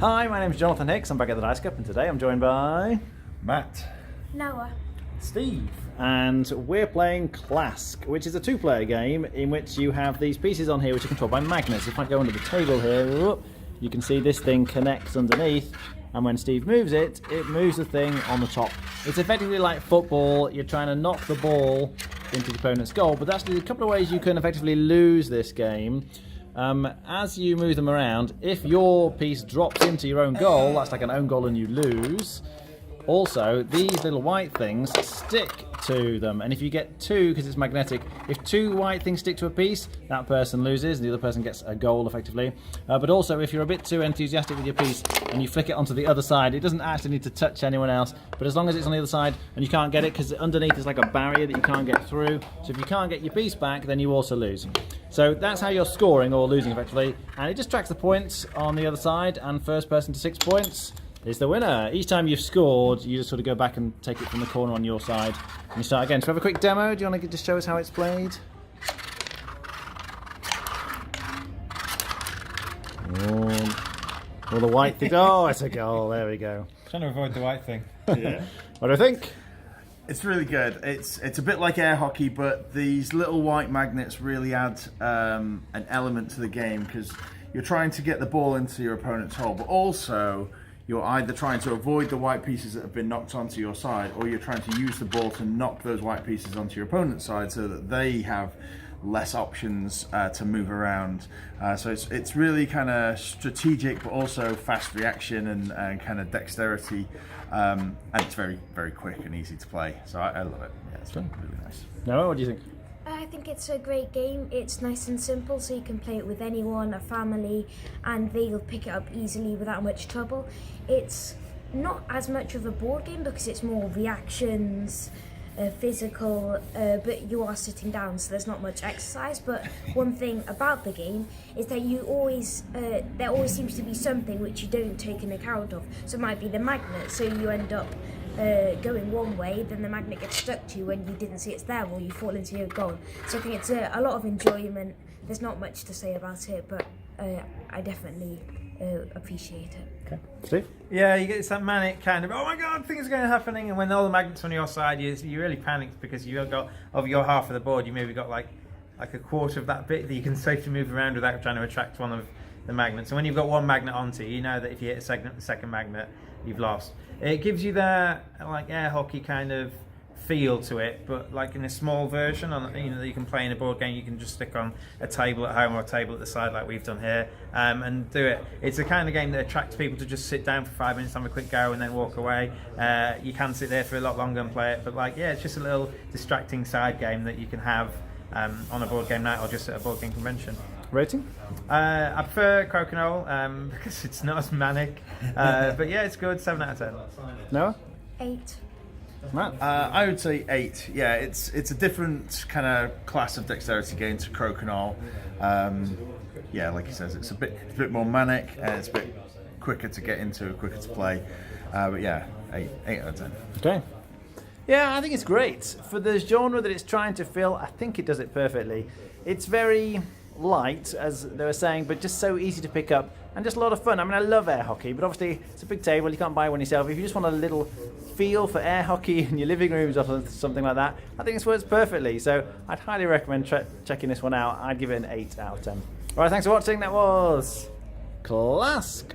Hi, my name is Jonathan Hicks. I'm back at the Dice Cup, and today I'm joined by Matt. Noah. Steve. And we're playing Klask, which is a two-player game in which you have these pieces on here which are controlled by magnets. If I go under the table here, you can see this thing connects underneath, and when Steve moves it, it moves the thing on the top. It's effectively like football. You're trying to knock the ball into the opponent's goal, but that's a couple of ways you can effectively lose this game. As you move them around, if your piece drops into your own goal, that's like an own goal and you lose. Also, these little white things stick to them, and if you get two, because it's magnetic, if two white things stick to a piece, that person loses, and the other person gets a goal effectively. But also, if you're a bit too enthusiastic with your piece and you flick it onto the other side, it doesn't actually need to touch anyone else, but as long as it's on the other side and you can't get it, because underneath is like a barrier that you can't get through, so if you can't get your piece back, then you also lose. So that's how you're scoring or losing effectively, and it just tracks the points on the other side, and first person to 6 points is the winner. Each time you've scored, you just sort of go back and take it from the corner on your side, and you start again. So we have a quick demo. Do you want to just show us how it's played? Oh, the white thing. Oh, it's a goal. There we go. Trying to avoid the white thing. Yeah. What do I think? It's really good. It's a bit like air hockey, but these little white magnets really add an element to the game, because you're trying to get the ball into your opponent's hole, but also you're either trying to avoid the white pieces that have been knocked onto your side, or you're trying to use the ball to knock those white pieces onto your opponent's side so that they have less options to move around. So it's really kind of strategic, but also fast reaction and kind of dexterity. And it's very, very quick and easy to play. So I love it. Yeah, it's really nice. Noah, what do you think? I think it's a great game. It's nice and simple, so you can play it with anyone, a family, and they'll pick it up easily without much trouble. It's not as much of a board game because it's more reactions, physical, but you are sitting down, so there's not much exercise. But one thing about the game is that you always there always seems to be something which you don't take an account of. So it might be the magnet, so you end up going one way, then the magnet gets stuck to you when you didn't see it's there, or you fall into your goal. So I think it's a lot of enjoyment. There's not much to say about it, but I definitely appreciate it. Okay, Steve? Yeah, you get that manic kind of, oh my god, things are going to happening, and when all the magnets on your side, you really panicked because you've got, of your half of the board, you maybe got like a quarter of that bit that you can safely move around without trying to attract one of the magnets. And when you've got one magnet onto you, you know that if you hit a second magnet, you've lost. It gives you that like air hockey kind of feel to it, but like in a small version on, you know, that you can play in a board game. You can just stick on a table at home or a table at the side like we've done here, and do it. It's the kind of game that attracts people to just sit down for 5 minutes, have a quick go and then walk away. You can sit there for a lot longer and play it, but like, yeah, it's just a little distracting side game that you can have on a board game night or just at a board game convention. Rating? I prefer Crokinole because it's not as manic, but yeah, it's good. 7 out of 10. Noah? 8. Matt? I would say 8. Yeah, it's a different kind of class of dexterity game to Crokinole. Yeah, like he says, it's a bit more manic, and it's a bit quicker to get into, quicker to play. But yeah, 8 out of 10. Okay. Yeah, I think it's great. For the genre that it's trying to fill, I think it does it perfectly. It's very light, as they were saying, but just so easy to pick up and just a lot of fun. I mean, I love air hockey, but obviously it's a big table, you can't buy one yourself. If you just want a little feel for air hockey in your living rooms or something like that, I think this works perfectly. So I'd highly recommend checking this one out. I'd give it an 8 out of 10. Alright, thanks for watching. That was Klask.